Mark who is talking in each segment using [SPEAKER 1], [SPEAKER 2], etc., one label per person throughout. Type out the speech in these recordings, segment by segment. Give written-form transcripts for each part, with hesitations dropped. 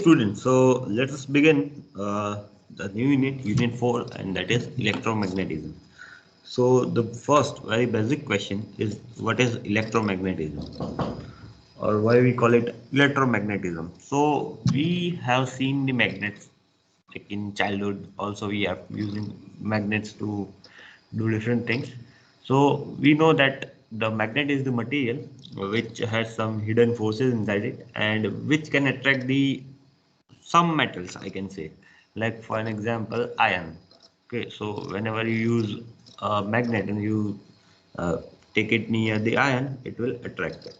[SPEAKER 1] students, so let us begin the new unit 4, and that is electromagnetism. So the first very basic question is, what is electromagnetism, or why we call it electromagnetism? So we have seen the magnets like in childhood. Also, we are using magnets to do different things. So we know that the magnet is the material which has some hidden forces inside it, and which can attract the some metals, I can say, like for an example, iron. Okay, so whenever you use a magnet and you uh, take it near the iron, it will attract it.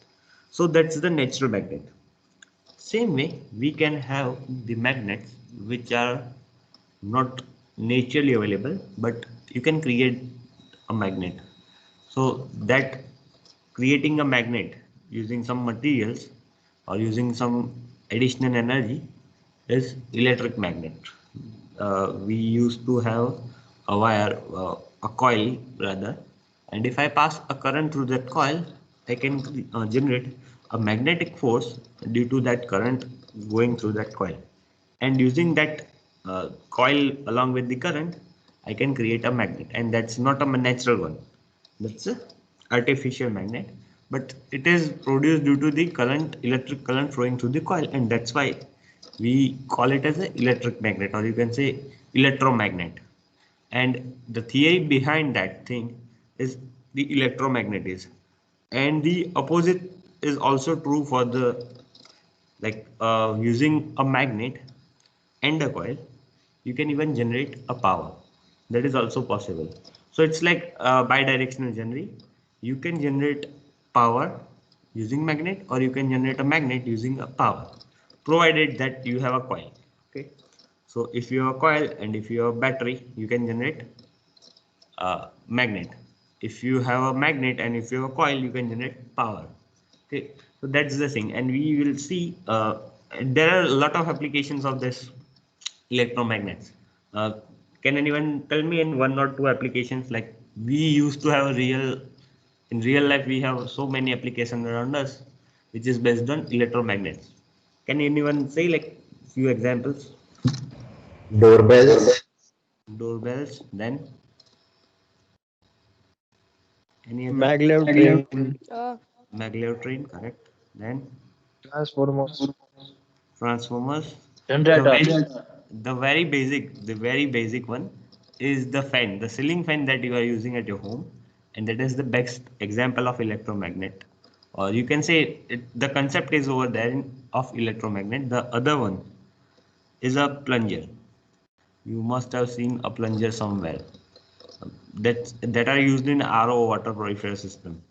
[SPEAKER 1] So that's the natural magnet. Same way, we can have the magnets which are not naturally available, but you can create a magnet. So that creating a magnet using some materials or using some additional energy is electric magnet. We used to have a wire, a coil rather, and if I pass a current through that coil, I can generate a magnetic force due to that current going through that coil. And using that coil along with the current, I can create a magnet, and that's not a natural one. That's a artificial magnet, but it is produced due to the current, electric current flowing through the coil, and that's why we call it as an electric magnet, or you can say electromagnet. And the theory behind that thing is the electromagnetism, and the opposite is also true for the, like, using a magnet and a coil, you can even generate a power. That is also possible. So it's like bidirectional generally. You can generate power using magnet, or you can generate a magnet using a power, provided that you have a coil. Okay. So if you have a coil and if you have a battery, you can generate magnet. If you have a magnet and if you have a coil, you can generate power. Okay, so that's the thing, and we will see there are a lot of applications of this electromagnets. Uh, can anyone tell me in one or two applications? Like, we used to have a real, in real life, we have so many applications around us, which is based on electromagnets. Can anyone say like few examples?
[SPEAKER 2] Doorbells,
[SPEAKER 1] Doorbells, then any other?
[SPEAKER 3] maglev train,
[SPEAKER 1] Maglev train, correct. Then
[SPEAKER 3] transformers,
[SPEAKER 1] transformers. The
[SPEAKER 3] generator,
[SPEAKER 1] very basic one is the fan, the ceiling fan that you are using at your home, and that is the best example of electromagnet. Or you can say the concept is over there of electromagnet. The other one is a plunger. You must have seen a plunger somewhere. That are used in RO, water purifier system.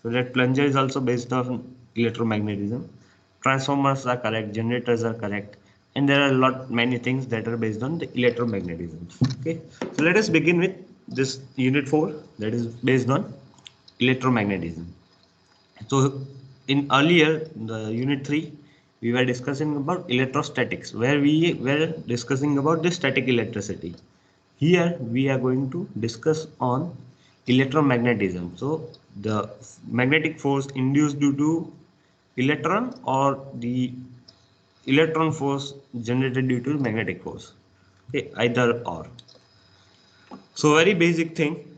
[SPEAKER 1] So that plunger is also based on electromagnetism. Transformers are correct, generators are correct, and there are a lot many things that are based on the electromagnetism. Okay, so let us begin with this unit 4, that is based on electromagnetism. So in earlier the unit 3, we were discussing about electrostatics, where we were discussing about the static electricity. Here we are going to discuss on electromagnetism. So the magnetic force induced due to electron, or the electron force generated due to magnetic force. Okay, either or. So very basic thing.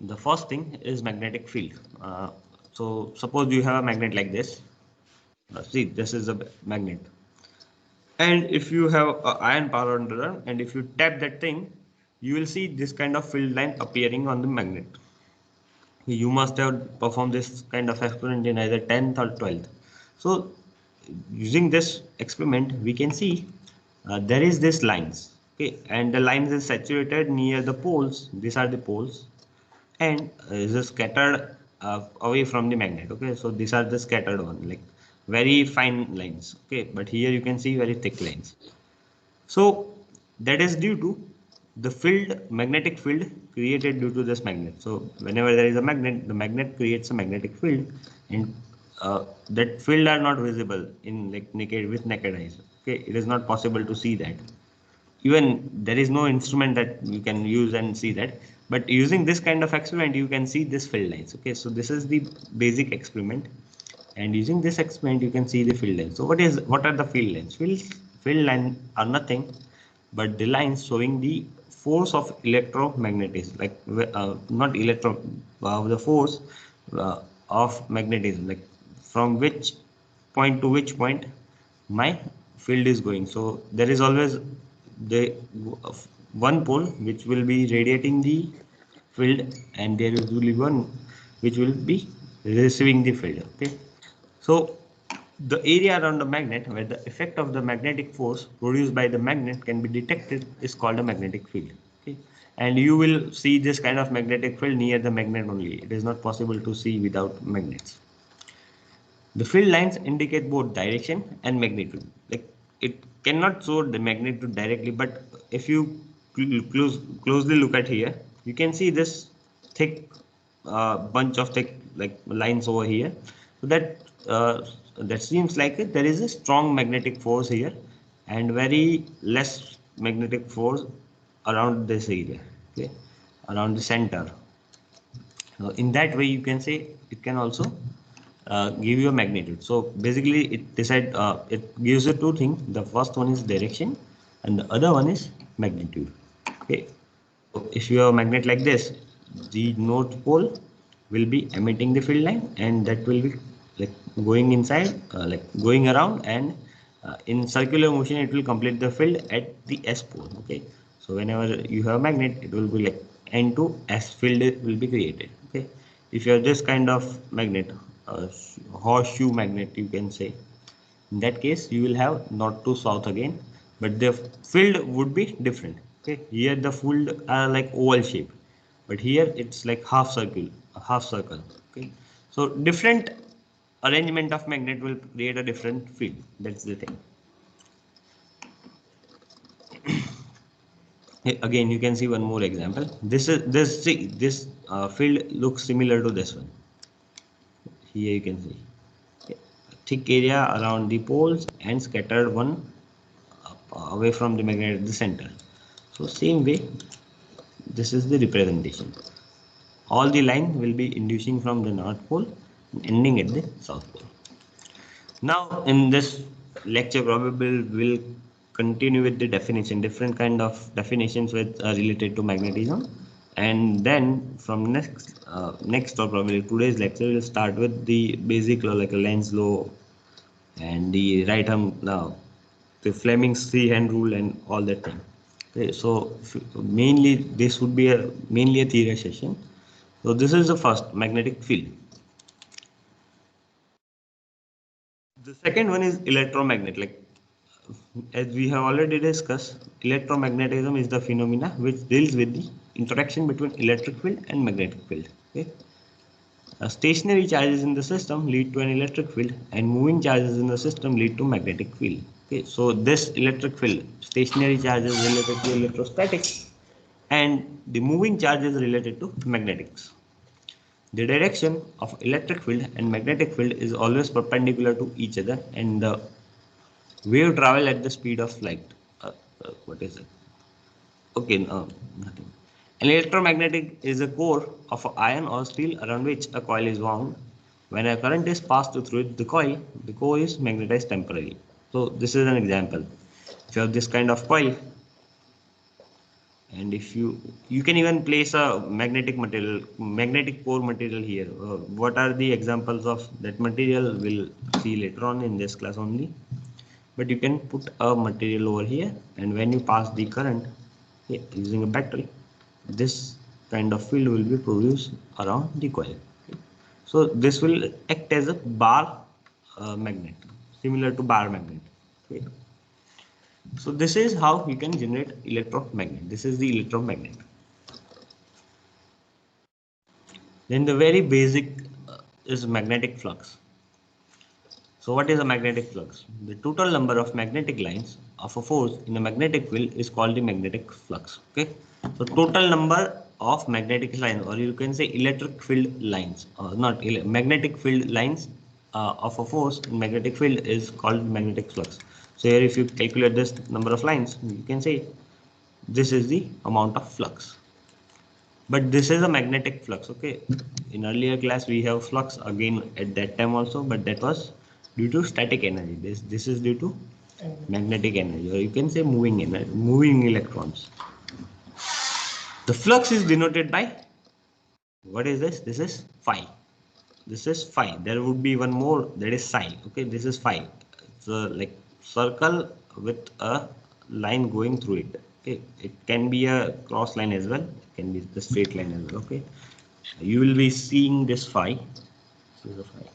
[SPEAKER 1] The first thing is magnetic field. So suppose you have a magnet like this. See, this is a magnet, and if you have iron power under, and if you tap that thing, you will see this kind of field line appearing on the magnet. You must have performed this kind of experiment in either 10th or 12th. So using this experiment, we can see there is this lines. Okay, and the lines is saturated near the poles. These are the poles, and is scattered away from the magnet. Okay, so these are the scattered one, like very fine lines. Okay, but here you can see very thick lines. So that is due to the field, magnetic field created due to this magnet. So whenever there is a magnet, the magnet creates a magnetic field, and that field are not visible in like naked with naked eyes. Okay, it is not possible to see that. Even there is no instrument that you can use and see that. But using this kind of experiment, you can see this field lines. Okay, so this is the basic experiment, and using this experiment, you can see the field lines. So what are the field lines? field lines are nothing but the lines showing the force of electromagnetism, like not electro, the force of magnetism, like from which point to which point my field is going. So there is always the one pole which will be radiating the field, and there will be one which will be receiving the field. Okay, so the area around the magnet where the effect of the magnetic force produced by the magnet can be detected is called a magnetic field. Okay, and you will see this kind of magnetic field near the magnet only. It is not possible to see without magnets. The field lines indicate both direction and magnitude. Like, it cannot show the magnitude directly, but if you closely look at here, you can see this thick bunch of thick like lines over here. So that seems like there is a strong magnetic force here and very less magnetic force around this area. Okay, around the center. In that way, you can say it can also give you a magnitude. So basically, it gives you two things. The first one is direction, and the other one is magnitude. Okay. So if you have a magnet like this, the north pole will be emitting the field line, and that will be like going inside, like going around, and in circular motion, it will complete the field at the S pole. Okay. So whenever you have a magnet, it will be like N to S field will be created. Okay. If you have this kind of magnet, horseshoe magnet, you can say, in that case you will have north to south again, but the field would be different. Okay, here the field are like oval shape, but here it's like half circle. Okay, so different arrangement of magnet will create a different field. That's the thing. Again, you can see one more example. This field looks similar to this one. Here you can see, okay, thick area around the poles and scattered one away from the magnet at the center. So same way, this is the representation. All the line will be inducing from the north pole and ending at the south pole. Now in this lecture probably will continue with the definition, different kind of definitions with related to magnetism, and then from next or probably today's lecture we'll start with the basic law like a Lenz's law and the right arm law, the Fleming's three hand rule and all that thing. Okay, so mainly this would be mainly a theory session. So this is the first magnetic field. The second one is electromagnet. Like as we have already discussed, electromagnetism is the phenomena which deals with the interaction between electric field and magnetic field. Okay. Stationary charges in the system lead to an electric field, and moving charges in the system lead to magnetic field. Okay, so this electric field, stationary charge is related to electrostatics, and the moving charge is related to magnetics. The direction of electric field and magnetic field is always perpendicular to each other, and the wave travel at the speed of light. What is it? Okay, no, nothing. An electromagnetic is a core of iron or steel around which a coil is wound. When a current is passed through the coil, the core is magnetized temporarily. So this is an example. If you have this kind of coil, and if you can even place a magnetic core material here. What are the examples of that material? We'll see later on in this class only. But you can put a material over here, and when you pass the current using a battery, this kind of field will be produced around the coil. Okay. So this will act as a bar magnet, similar to bar magnet. Okay. So this is how you can generate electromagnet. This is the electromagnet. Then the very basic is magnetic flux. So what is a magnetic flux? The total number of magnetic lines of a force in a magnetic field is called the magnetic flux. Okay. So total number of magnetic lines, or you can say electric field lines, or not magnetic field lines of a force in magnetic field is called magnetic flux. So here if you calculate this number of lines, you can say this is the amount of flux. But this is a magnetic flux. Okay, in earlier class we have flux again at that time also, but that was due to static energy. This is due to magnetic energy, or you can say moving energy, moving electrons. The flux is denoted by, what is this? This is phi. This is phi. There would be one more, that is psi. Okay, this is phi. It's a like circle with a line going through it. Okay, it can be a cross line as well. It can be the straight line as well. Okay, you will be seeing this phi. This is a phi.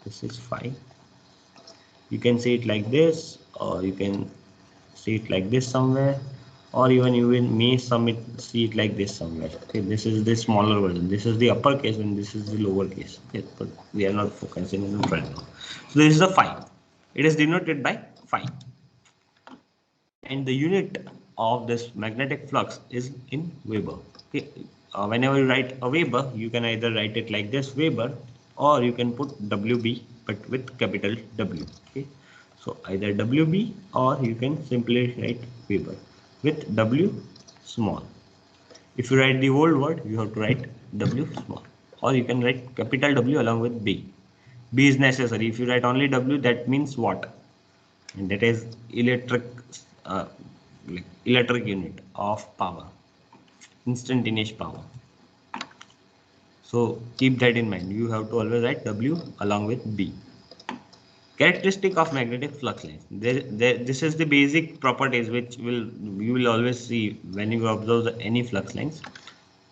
[SPEAKER 1] This is phi. You can see it like this, or you can see it like this somewhere, or even you will may see it like this somewhere. Okay, this is the smaller version. This is the uppercase and this is the lowercase. Okay, but we are not focusing on it right now. So this is the phi. It is denoted by phi, and the unit of this magnetic flux is in Weber. Okay, whenever you write a Weber, you can either write it like this Weber, or you can put WB but with capital W. Okay, so either WB, or you can simply write Weber with W small. If you write the whole word, you have to write W small, or you can write capital W along with B. B is necessary. If you write only W, that means what? And that is electric, uh, like electric unit of power, instantaneous power. So keep that in mind. You have to always write W along with B. Characteristic of magnetic flux lines. This is the basic properties which you will always see when you observe any flux lines.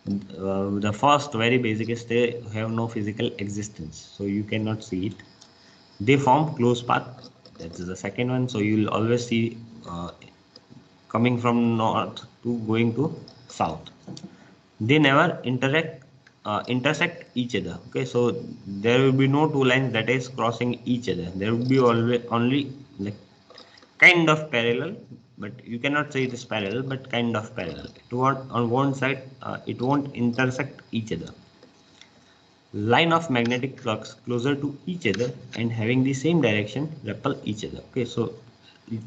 [SPEAKER 1] The first very basic is they have no physical existence, so you cannot see it. They form closed path. That is the second one. So you will always see coming from north to going to south. They never intersect each other. Okay, so there will be no two lines that is crossing each other. There will be always only like kind of parallel, but you cannot say it is parallel, but kind of parallel. It won't on one side, it won't intersect each other. Line of magnetic flux closer to each other and having the same direction repel each other. Okay, so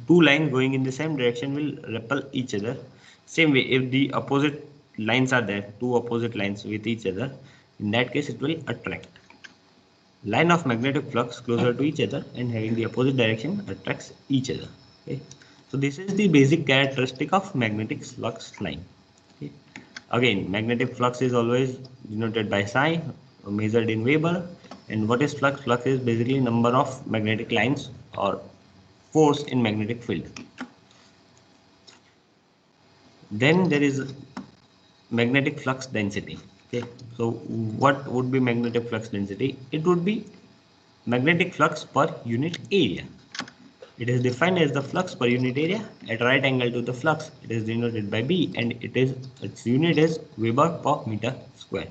[SPEAKER 1] two lines going in the same direction will repel each other. Same way, if the opposite lines are there, two opposite lines with each other, in that case it will attract. Line of magnetic flux closer to each other and having the opposite direction attracts each other. Okay, so this is the basic characteristic of magnetic flux line. Okay. Again, magnetic flux is always denoted by psi, measured in Weber. And what is flux? Flux is basically number of magnetic lines or force in magnetic field. Then there is magnetic flux density. Okay, so what would be magnetic flux density? It would be magnetic flux per unit area. It is defined as the flux per unit area at right angle to the flux. It is denoted by B, and its unit is Weber per meter square.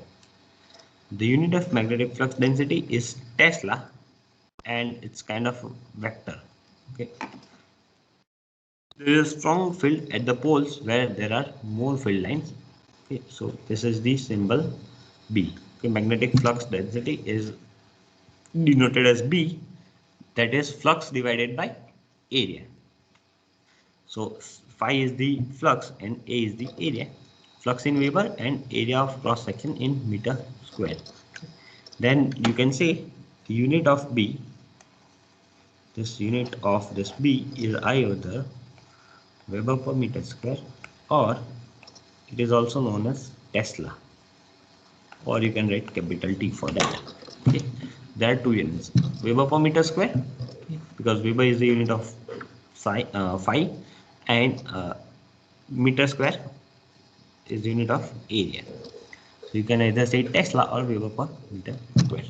[SPEAKER 1] The unit of magnetic flux density is Tesla, and it's kind of vector. Okay. There is a strong field at the poles where there are more field lines. Okay, so this is the symbol B. Okay, magnetic flux density is denoted as B, that is flux divided by area. So phi is the flux and A is the area. Flux in Weber and area of cross section in meter square. Then you can say the unit of B, this unit of this B is either Weber per meter square, or it is also known as Tesla, or you can write capital T for that. Okay. There are two units, Weber per meter square, because Weber is the unit of phi, and meter square is the unit of area. So you can either say Tesla or Weber per meter square.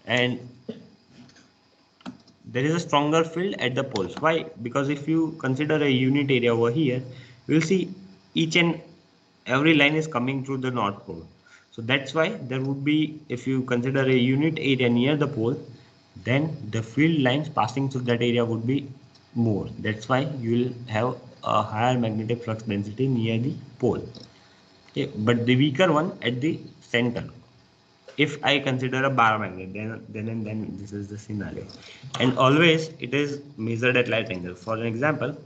[SPEAKER 1] And there is a stronger field at the poles. Why? Because if you consider a unit area over here, you will see each and every line is coming through the north pole. So that's why there would be, if you consider a unit area near the pole, then the field lines passing through that area would be more. That's why you will have a higher magnetic flux density near the pole. Okay, but the weaker one at the center. If I consider a bar magnet, then this is the scenario. And always it is measured at right angle. For an example,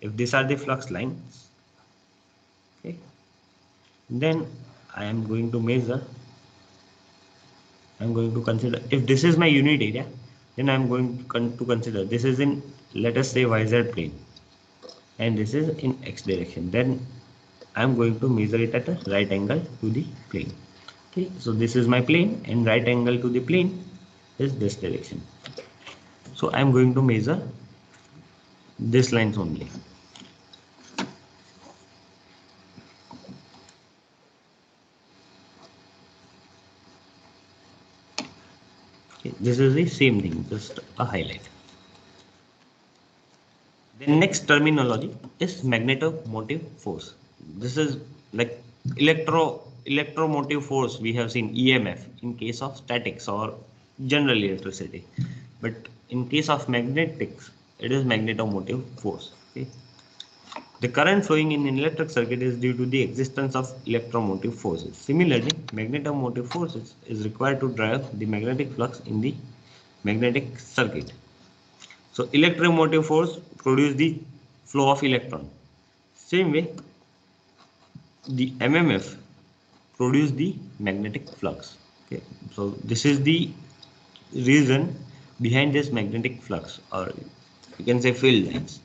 [SPEAKER 1] if these are the flux lines, okay, then I am going to measure, I'm going to consider, if this is my unit area, Then I'm going to consider this is in, let us say, YZ plane, and this is in X direction. Then I'm going to measure it at a right angle to the plane. Okay, so this is my plane, and right angle to the plane is this direction. So I'm going to measure this lines only. Okay, this is the same thing, just a highlight. The next terminology is magnetomotive force. This is like electromotive force. We have seen EMF in case of statics or general electricity, but in case of magnetics, it is magnetomotive force. Okay. The current flowing in an electric circuit is due to the existence of electromotive forces. Similarly, magnetomotive forces is required to drive the magnetic flux in the magnetic circuit. So electromotive force produce the flow of electron. Same way, the MMF produce the magnetic flux. Okay, so this is the reason behind this magnetic flux, or you can say field lines.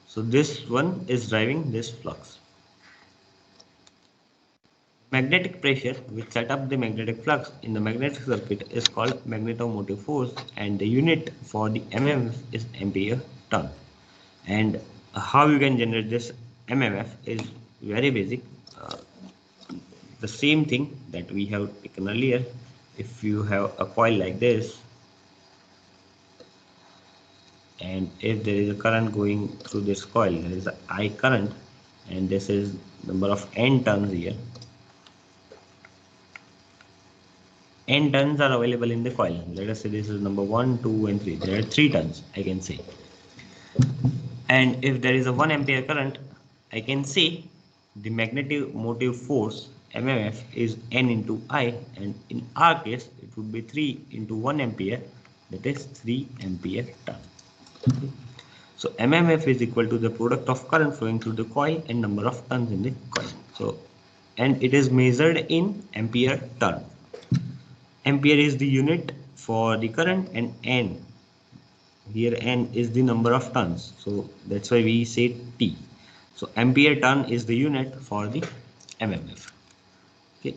[SPEAKER 1] So this one is driving this flux. Magnetic pressure which set up the magnetic flux in the magnetic circuit is called magnetomotive force, and the unit for the MMF is ampere turn. And how you can generate this MMF is very basic. Uh, the same thing that we have taken earlier. If you have a coil like this, and if there is a current going through this coil, there is a I current, and this is number of N turns here. N turns are available in the coil. Let us say this is number 1, 2, and 3. There are 3 turns, I can say. And if there is a 1 ampere current, I can say the magnetic motive force MMF is N into I, and in our case it would be 3 into 1 ampere, that is 3 ampere turn. Okay. So MMF is equal to the product of current flowing through the coil and number of turns in the coil. So, and it is measured in ampere turn. Ampere is the unit for the current, and N here, N is the number of turns, so that's why we say T. So ampere turn is the unit for the MMF. Okay,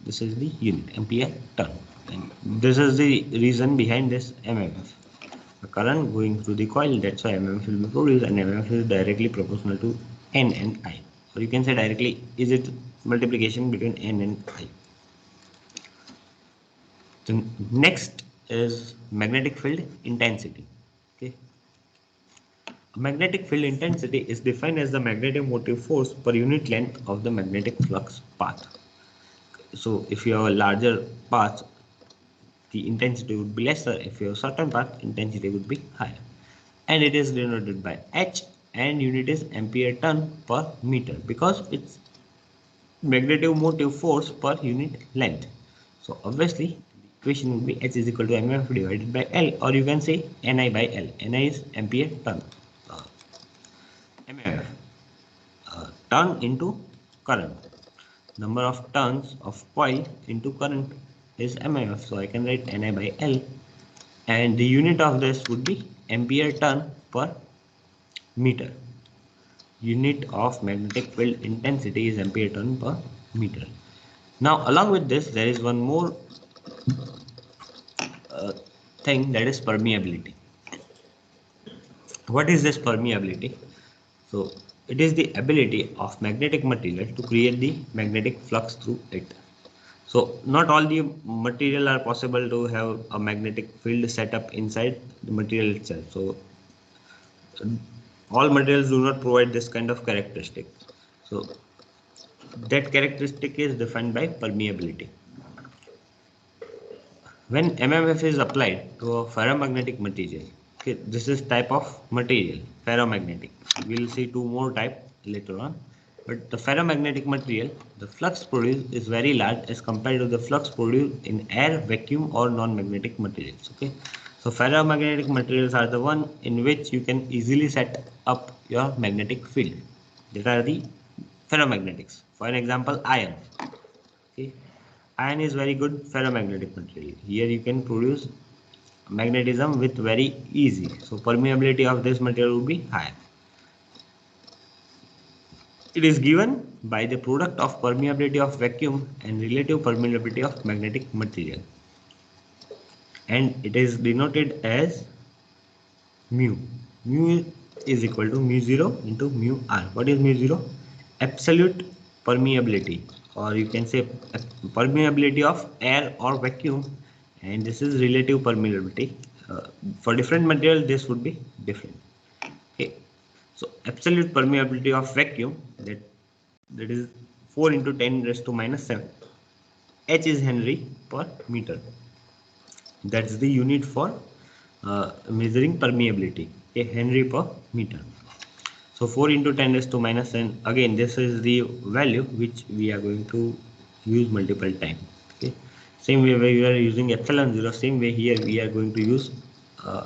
[SPEAKER 1] this is the unit, ampere turn, and this is the reason behind this MMF. The current going through the coil, that's why MMF will be produced, and MMF is directly proportional to N and I, or you can say directly is it multiplication between N and I. The next is magnetic field intensity. Okay, magnetic field intensity is defined as the magnetic motive force per unit length of the magnetic flux path. So if you have a larger path, the intensity would be lesser. If you have a certain path, intensity would be higher. And it is denoted by H, and unit is ampere turn per meter because it's magnetic motive force per unit length. So obviously the equation would be H is equal to MF divided by L, or you can say Ni by L. Ni is ampere turn. MF turn into current. Number of turns of coil into current is MMF. So I can write Ni by L, and the unit of this would be ampere turn per meter. Unit of magnetic field intensity is ampere turn per meter. Now along with this, there is one more uh, thing, that is permeability. What is this permeability? So it is the ability of magnetic material to create the magnetic flux through it. So not all the material are possible to have a magnetic field set up inside the material itself. So all materials do not provide this kind of characteristic. So that characteristic is defined by permeability. When MMF is applied to a ferromagnetic material, okay, this is type of material, ferromagnetic. We'll see two more type later on. But the ferromagnetic material, the flux produced is very large as compared to the flux produced in air, vacuum, or non-magnetic materials. Okay, so ferromagnetic materials are the one in which you can easily set up your magnetic field. That are the ferromagnetics. For an example, iron. Okay, iron is very good ferromagnetic material. Here you can produce magnetism with very easy. So permeability of this material will be higher. It is given by the product of permeability of vacuum and relative permeability of magnetic material, and it is denoted as mu. Mu is equal to mu 0 into mu r. What is mu 0? Absolute permeability, or you can say permeability of air or vacuum, and this is relative permeability. For different material this would be different. Okay, so absolute permeability of vacuum, that is 4 into 10 raised to minus 7. H is Henry per meter. That's the unit for measuring permeability. Okay, Henry per meter. So 4 into 10 raised to minus 7. Again, this is the value which we are going to use multiple times. Okay. Same way we are using epsilon 0. Same way here we are going to use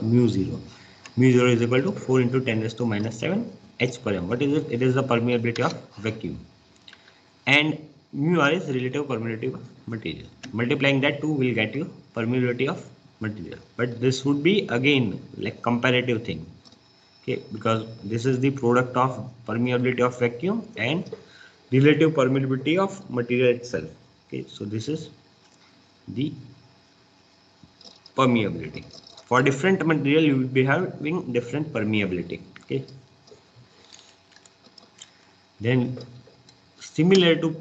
[SPEAKER 1] mu 0. Mu 0 is equal to 4 into 10 raised to minus 7 H per m. What is it? It is the permeability of vacuum. And mu r is relative permeability of material. Multiplying that 2 will get you permeability of material. But this would be again like comparative thing. Okay, because this is the product of permeability of vacuum and relative permeability of material itself. Okay, so this is the permeability. For different material you will be having different permeability. Okay, then similar to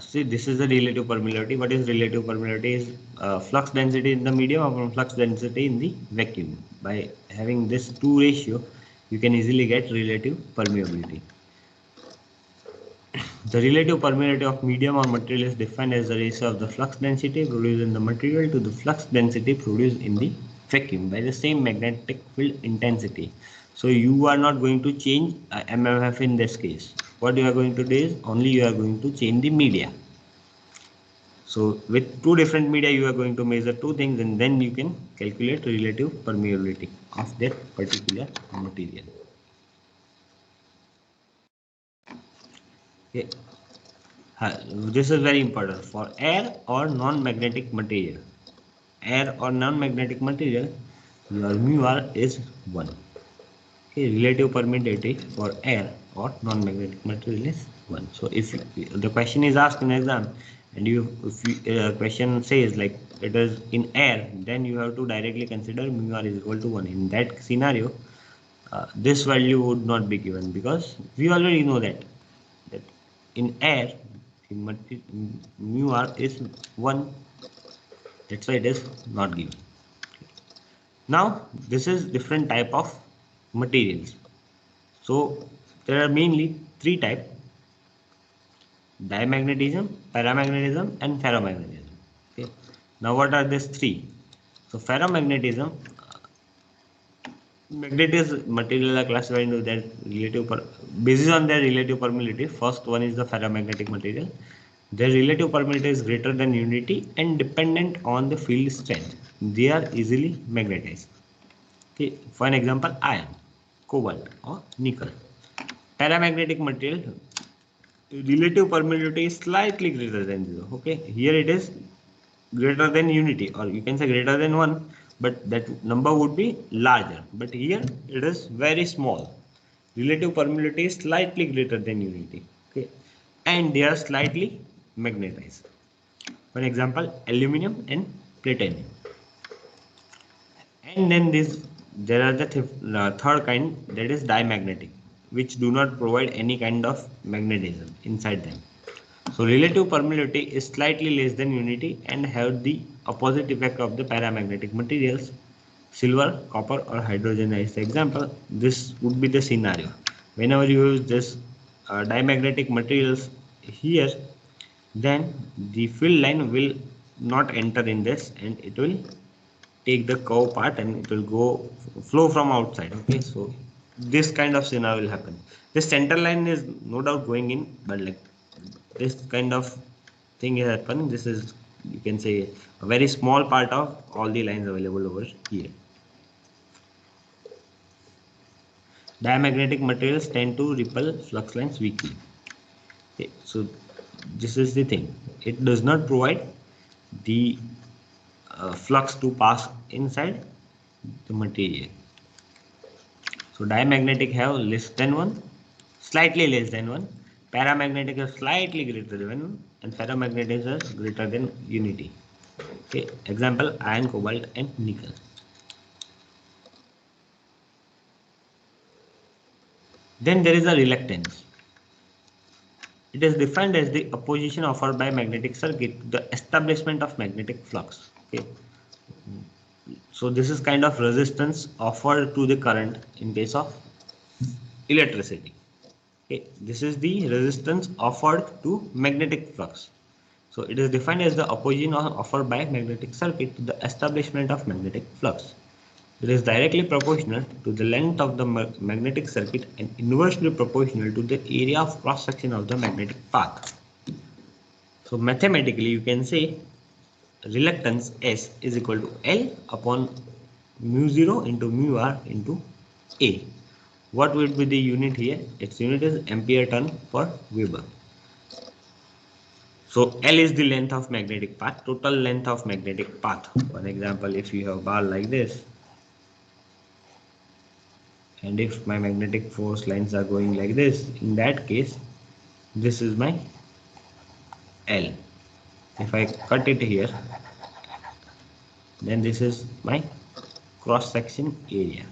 [SPEAKER 1] see, this is the relative permeability. What is relative permeability? Is flux density in the medium or flux density in the vacuum. By having this two ratio, you can easily get relative permeability. The relative permeability of medium or material is defined as the ratio of the flux density produced in the material to the flux density produced in the vacuum by the same magnetic field intensity. So you are not going to change MMF in this case. What you are going to do is only you are going to change the media. So with two different media you are going to measure two things, and then you can calculate relative permeability of that particular material. Okay. This is very important for air or non-magnetic material. Air or non-magnetic material, your mu r is 1. Okay, relative permeability for air or non-magnetic material is 1. So if the question is asked in exam, and question says like it is in air, then you have to directly consider mu r is equal to 1. In that scenario, this value would not be given, because we already know that in air mu r is 1. That's why it is not given. Now this is different type of materials. So there are mainly three types: diamagnetism, paramagnetism, and ferromagnetism. Okay, now what are these three? So ferromagnetism, magnetic material are classified into their basis on their relative permeability. First one is the ferromagnetic material. Their relative permeability is greater than unity and dependent on the field strength. They are easily magnetized. Okay, for an example, iron, cobalt, or nickel. Paramagnetic material, relative permeability is slightly greater than 0. Okay, here it is greater than unity, or you can say greater than 1, but that number would be larger, but here it is very small. Relative permeability is slightly greater than unity. Okay, and they are slightly magnetized. For example, aluminum and platinum. And then there are the third kind, that is diamagnetic, which do not provide any kind of magnetism inside them. So relative permeability is slightly less than unity and have the opposite effect of the paramagnetic materials. Silver, copper, or hydrogen is the example. This would be the scenario. Whenever you use this diamagnetic materials here, then the field line will not enter in this, and it will take the curve part and it will go flow from outside. Okay, so this kind of scenario will happen. This center line is no doubt going in, but like this kind of thing is happening. This is, you can say, a very small part of all the lines available over here. Diamagnetic materials tend to repel flux lines weakly. Okay, so this is the thing. It does not provide the flux to pass inside the material. So diamagnetic have less than 1, slightly less than 1. Paramagnetic is slightly greater than 1, and ferromagnetic is greater than unity. Okay, example iron, cobalt, and nickel. Then there is a reluctance. It is defined as the opposition offered by magnetic circuit to the establishment of magnetic flux. Okay, so this is kind of resistance offered to the current in case of electricity. Okay, this is the resistance offered to magnetic flux. So it is defined as the opposition offered by magnetic circuit to the establishment of magnetic flux. It is directly proportional to the length of the magnetic circuit and inversely proportional to the area of cross section of the magnetic path. So mathematically you can say reluctance S is equal to L upon mu 0 into mu r into A. What would be the unit here? Its unit is ampere turn per Weber. So L is the length of magnetic path, total length of magnetic path. For example, if you have a bar like this, and if my magnetic force lines are going like this, in that case, this is my L. If I cut it here, then this is my cross section area.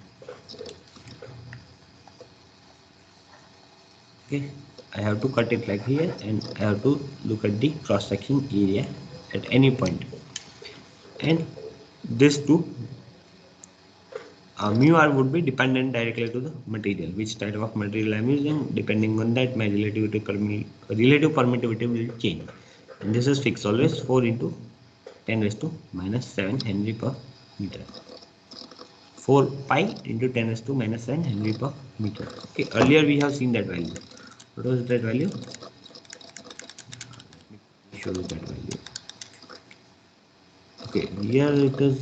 [SPEAKER 1] Okay, I have to cut it like here, and I have to look at the cross section area at any point. And this two mu r would be dependent directly to the material, which type of material I am using. Depending on that, my relative permittivity will change, and this is fixed always 4 into 10 raised to minus 7 Henry per meter. 4 pi into 10 raised to minus 7 Henry per meter. Okay, earlier we have seen that value. What was that value? Let me show you that value. Okay, here it is.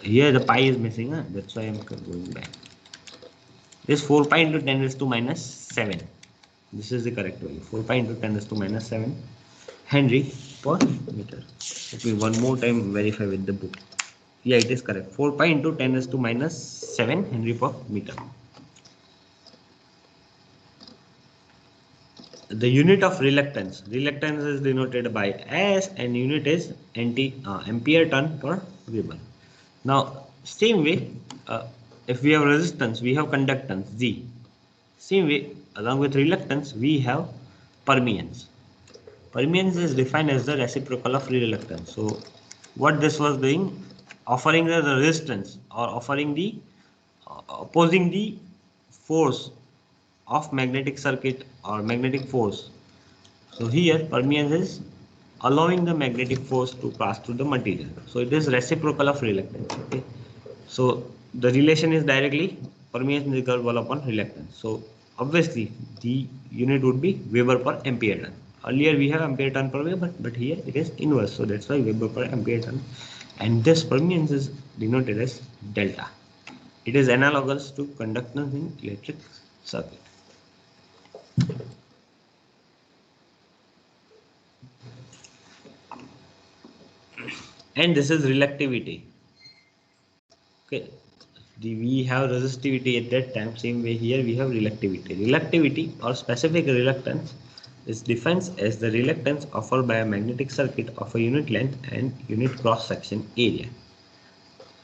[SPEAKER 1] Here the pi is missing, huh? That's why I'm going back. This 4 pi into 10 raised to minus 7. This is the correct value. 4 pi into 10 raised to minus 7 Henry per meter. Let me one more time verify with the book. Yeah, it is correct. 4 pi into 10 raised to minus 7 Henry per meter. The unit of reluctance. Reluctance is denoted by S, and unit is ampere turn per Weber. Now, same way, if we have resistance, we have conductance Z. Same way, along with reluctance, we have permeance. Permeance is defined as the reciprocal of reluctance. So, what this was doing, offering the resistance or offering the opposing the force of magnetic circuit or magnetic force. So here permeance is allowing the magnetic force to pass through the material. So it is reciprocal of reluctance. Okay. So the relation is directly permeance is equal upon reluctance. So obviously the unit would be Weber per ampere turn. Earlier we have ampere turn per Weber, but here it is inverse. So that's why Weber per ampere turn. And this permeance is denoted as delta. It is analogous to conductance in electric circuit. And this is reluctivity. Okay, we have resistivity at that time. Same way here we have reluctivity. Reluctivity or specific reluctance is defined as the reluctance offered by a magnetic circuit of a unit length and unit cross section area.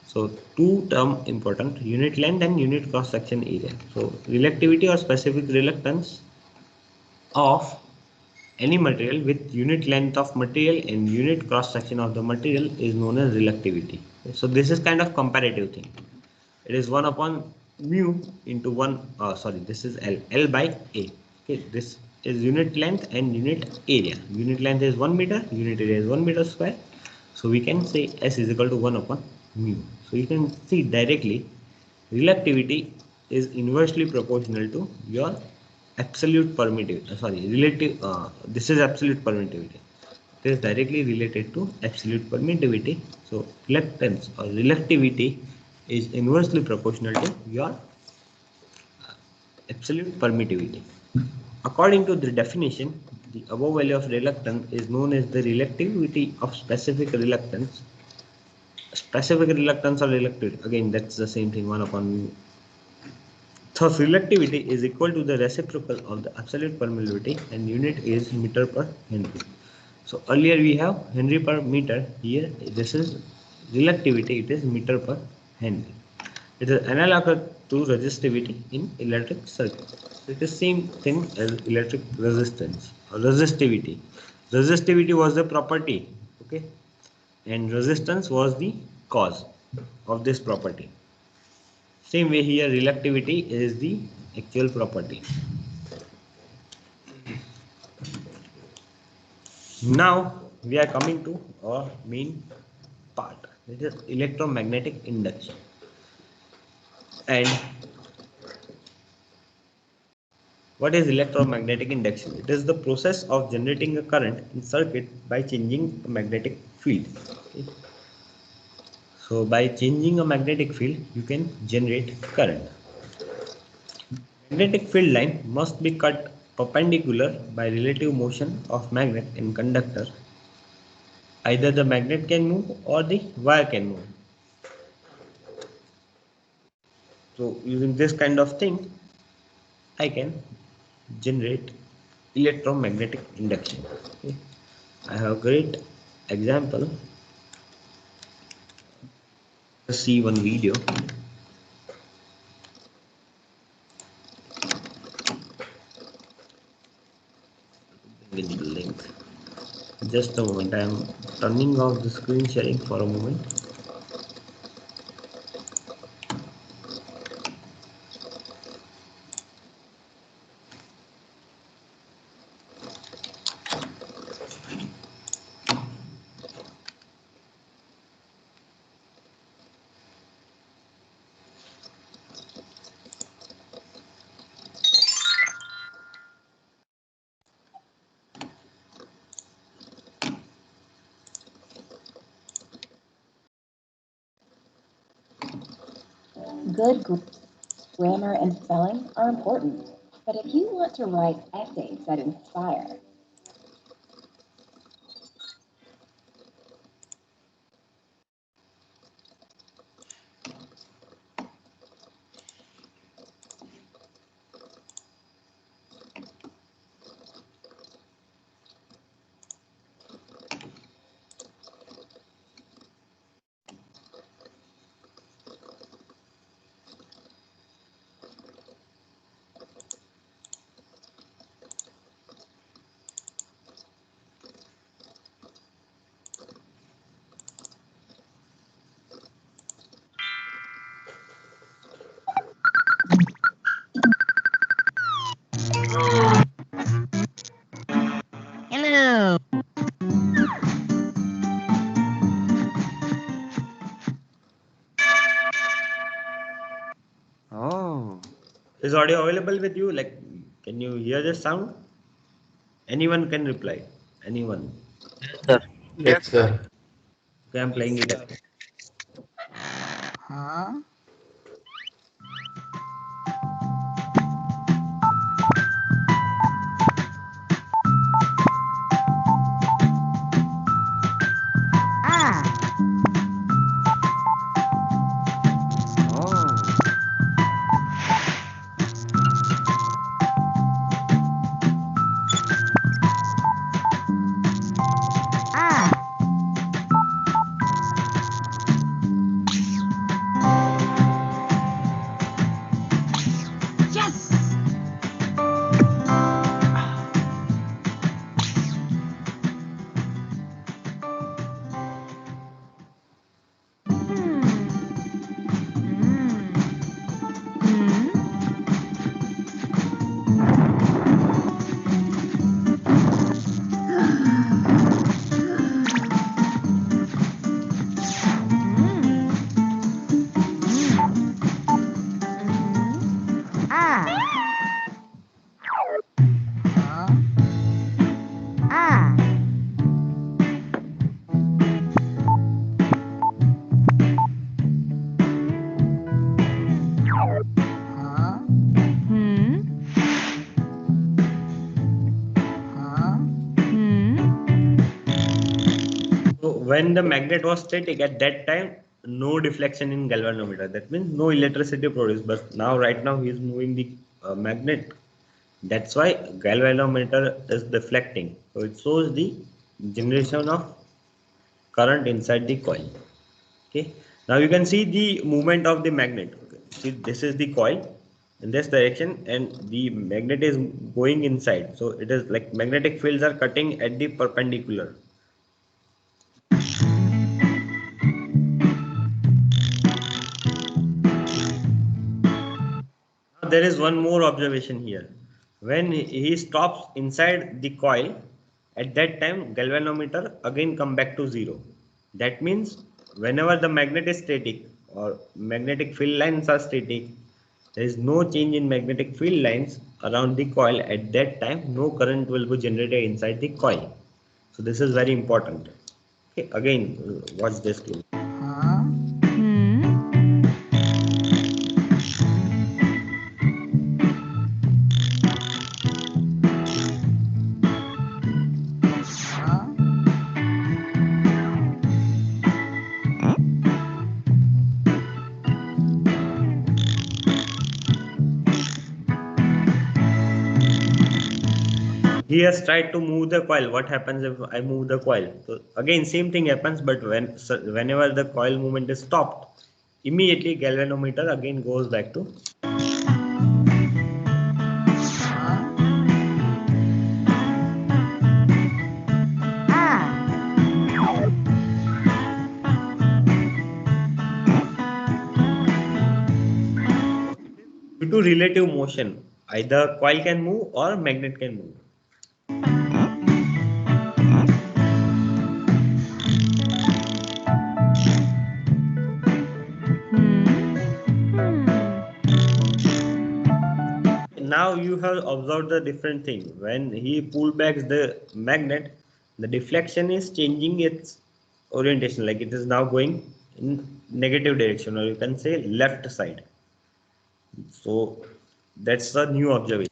[SPEAKER 1] So two term important, unit length and unit cross section area. So reluctivity or specific reluctance of any material with unit length of material and unit cross section of the material is known as reluctivity. So this is kind of comparative thing. It is 1 upon mu into 1, this is L by A. Okay, this is unit length and unit area. Unit length is 1 meter, unit area is 1 meter square. So we can say S is equal to 1 upon mu. So you can see directly reluctivity is inversely proportional to your absolute permittivity. This is absolute permittivity. It is directly related to absolute permittivity. So reluctance or reluctivity is inversely proportional to your absolute permittivity. According to the definition, The above value of reluctance is known as the relativity of specific reluctance. Specific reluctance or reluctivity, again that's the same thing, 1 upon. Thus relativity is equal to the reciprocal of the absolute permeability and unit is meter per Henry. So earlier we have Henry per meter, here this is relativity, it is meter per Henry. It is analogous to resistivity in electric circuit. So it is same thing as electric resistance or resistivity. Resistivity was the property, okay, and resistance was the cause of this property. Same way here relativity is the actual property. Now we are coming to our main part, that is electromagnetic induction. And what is electromagnetic induction? It is the process of generating a current in circuit by changing a magnetic field. Okay. So by changing a magnetic field, you can generate current. Magnetic field line must be cut perpendicular by relative motion of magnet in conductor. Either the magnet can move or the wire can move. So using this kind of thing, I can generate electromagnetic induction. Okay. I have a great example. Let's see one video. With the link. Just a moment. I am turning off the screen sharing for a moment.
[SPEAKER 2] Good grammar and spelling are important, but if you want to write essays that inspire,
[SPEAKER 4] Hello. Oh.
[SPEAKER 1] Is audio available with you? Like, can you hear the sound? Anyone can reply. Anyone.
[SPEAKER 3] Sir. Yes, sir.
[SPEAKER 1] Okay, I'm playing it.
[SPEAKER 4] Huh? Ah. Oh. Ah. Yes. Hmm. Hmm. Ah. Huh? Ah. Huh? Hmm. Huh?
[SPEAKER 1] when the magnet was static at that time, no deflection in galvanometer. That means no electricity produced. But now, right now, he is moving the magnet. That's why galvanometer is deflecting. So it shows the generation of current inside the coil. Okay. Now you can see the movement of the magnet. Okay. See, this is the coil in this direction, and the magnet is going inside. So it is like magnetic fields are cutting at the perpendicular. Now there is one more observation here. When he stops inside the coil, at that time galvanometer again come back to zero. That means whenever the magnet is static or magnetic field lines are static, there is no change in magnetic field lines around the coil. At that time, no current will be generated inside the coil. So this is very important. Okay, again, watch this clip. He has tried to move the coil. What happens if I move the coil? So again, same thing happens, but whenever the coil movement is stopped, immediately galvanometer again goes back to. Due to relative motion, either coil can move or magnet can move. Now you have observed the different thing. When he pull back the magnet, the deflection is changing its orientation, like it is now going in negative direction, or you can say left side. So that's the new observation.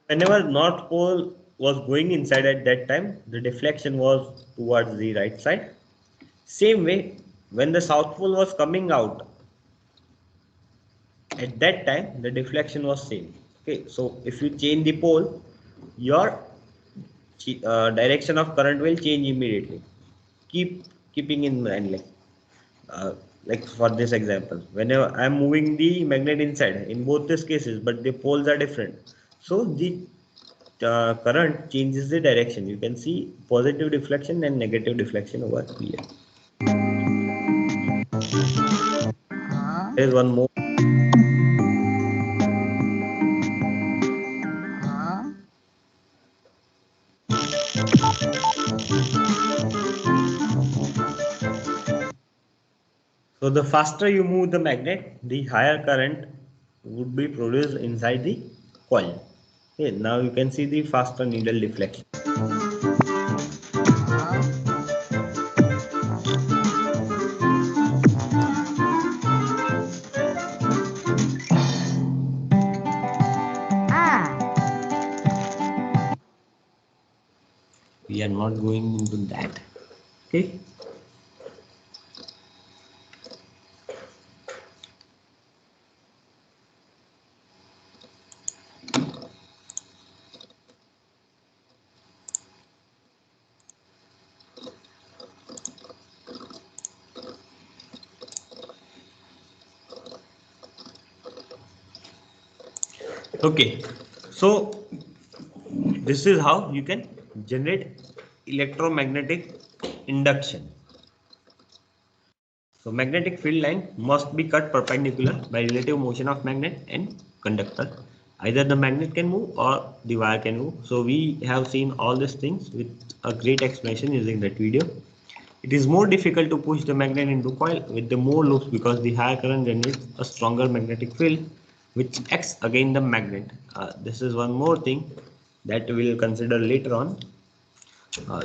[SPEAKER 1] Whenever North Pole was going inside at that time, the deflection was towards the right side. Same way, when the South Pole was coming out, at that time the deflection was same. Okay, so if you change the pole, your direction of current will change immediately. Keeping in mind, like for this example, whenever I am moving the magnet inside in both these cases, but the poles are different, so the current changes the direction. You can see positive deflection and negative deflection over here. There is one more. So the faster you move the magnet, the higher current would be produced inside the coil. Okay, now you can see the faster needle deflection. We are not going into that. Okay. Okay, so this is how you can generate electromagnetic induction. So magnetic field line must be cut perpendicular by relative motion of magnet and conductor. Either the magnet can move or the wire can move. So we have seen all these things with a great explanation using that video. It is more difficult to push the magnet into coil with the more loops because the higher current generates a stronger magnetic field which acts against the magnet. This is one more thing that we will consider later on.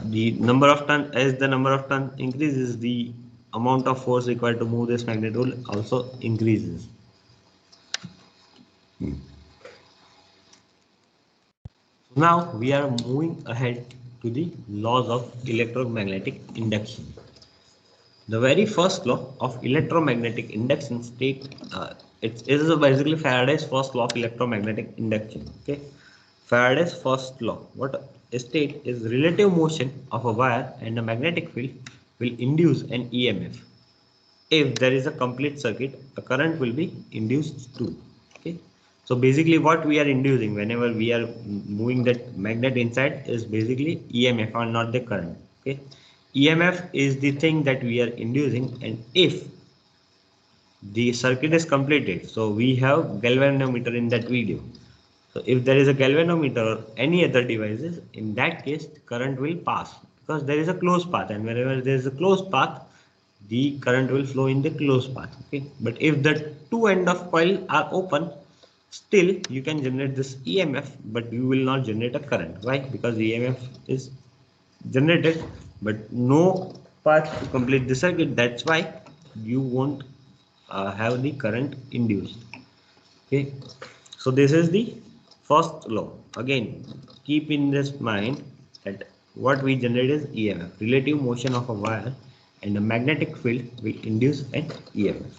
[SPEAKER 1] The number of turn as the number of turn increases, the amount of force required to move this magnet will also increases. Now we are moving ahead to the laws of electromagnetic induction. The very first law of electromagnetic induction state it is basically Faraday's first law of electromagnetic induction. Okay, Faraday's first law. What state is relative motion of a wire and a magnetic field will induce an EMF. If there is a complete circuit, a current will be induced too. Okay, so basically what we are inducing whenever we are moving that magnet inside is basically EMF or not the current. Okay, EMF is the thing that we are inducing, and if the circuit is completed, so we have galvanometer in that video. So if there is a galvanometer or any other devices, in that case the current will pass because there is a closed path, and wherever there is a closed path the current will flow in the closed path. Okay, but if the two end of coil are open, still you can generate this EMF, but you will not generate a current. Why? Because EMF is generated but no path to complete the circuit. That's why you won't have the current induced. Okay, so this is the first law. Again, keep in this mind that what we generate is EMF, relative motion of a wire, and a magnetic field will induce an EMF.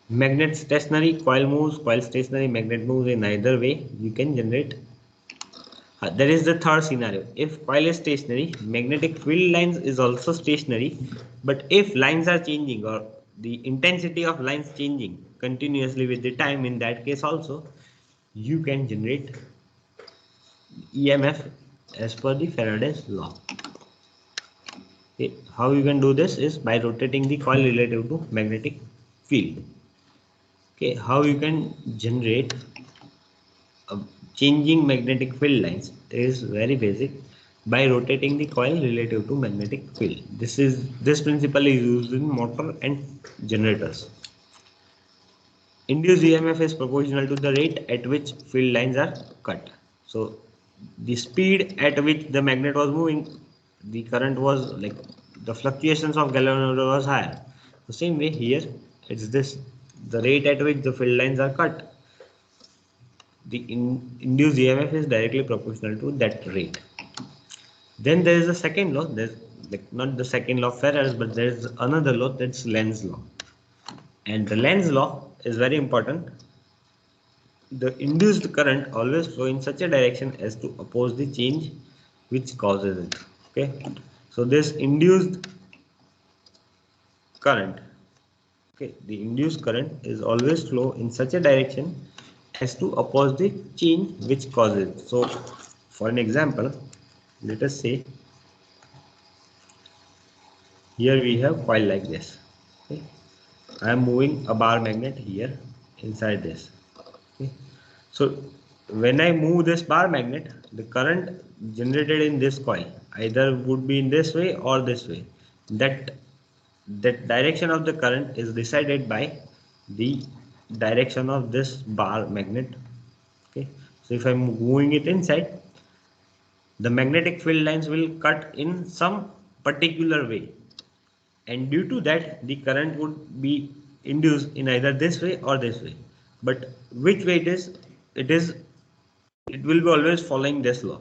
[SPEAKER 1] Magnet stationary, coil stationary, magnet moves in either way. You can generate. There is the third scenario. If coil is stationary, magnetic field lines is also stationary. But if lines are changing or the intensity of lines changing continuously with the time, in that case also, you can generate EMF as per the Faraday's law. Okay. How you can do this is by rotating the coil relative to magnetic field. Okay, how you can generate changing magnetic field lines is very basic by rotating the coil relative to magnetic field. This principle is used in motor and generators. Induced EMF is proportional to the rate at which field lines are cut. So the speed at which the magnet was moving, the current was like the fluctuations of galvanometer was higher. The same way here, it's this the rate at which the field lines are cut. The induced EMF is directly proportional to that rate. Then there is a second law. There's like not the second law of Faraday's, but there is another law that's Lenz's law. And the Lenz's law is very important. The induced current always flow in such a direction as to oppose the change which causes it. Okay, so this induced current, okay, the induced current is always flow in such a direction as to oppose the change which causes it. So for an example, let us say here we have coil like this. Okay, I am moving a bar magnet here inside this. Okay, so when I move this bar magnet, the current generated in this coil either would be in this way or this way. That direction of the current is decided by the direction of this bar magnet. Okay, so if I'm moving it inside, the magnetic field lines will cut in some particular way, and due to that the current would be induced in either this way or this way. But which way it will be always following this law.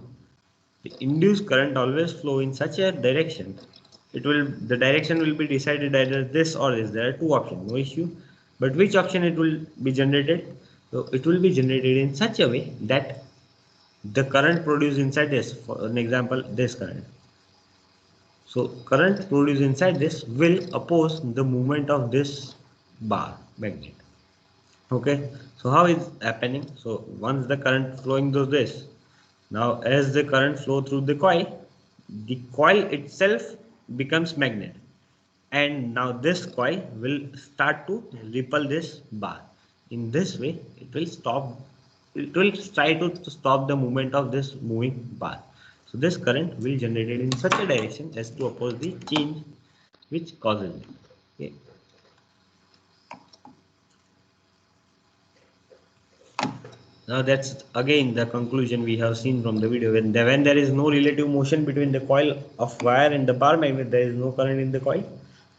[SPEAKER 1] The induced current always flow in such a direction, the direction will be decided either this or this. There are two options, no issue, but which option it will be generated. So it will be generated in such a way that the current produced inside this, for an example, this current, so current produced inside this will oppose the movement of this bar magnet. Okay, so how is happening? So once the current flowing through this, now as the current flow through the coil itself becomes magnet, and now this coil will start to repel this bar. In this way, it will try to stop the movement of this moving bar. So this current will generated in such a direction as to oppose the change which causes it. Okay. Now that's again the conclusion we have seen from the video. When there is no relative motion between the coil of wire and the bar magnet, there is no current in the coil.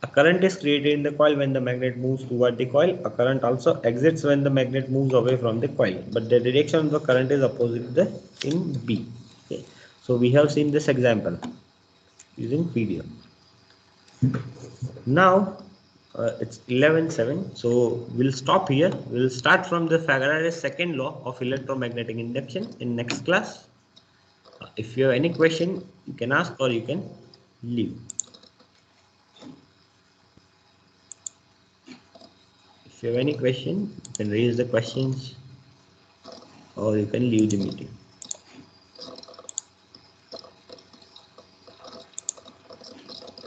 [SPEAKER 1] A current is created in the coil when the magnet moves toward the coil. A current also exits when the magnet moves away from the coil. But the direction of the current is opposite the in B. Okay. So we have seen this example using video. Now it's 11:07, so we'll stop here. We'll start from the Faraday's second law of electromagnetic induction in next class. If you have any question, you can ask or you can leave. If you have any question, you can raise the questions or you can leave the meeting.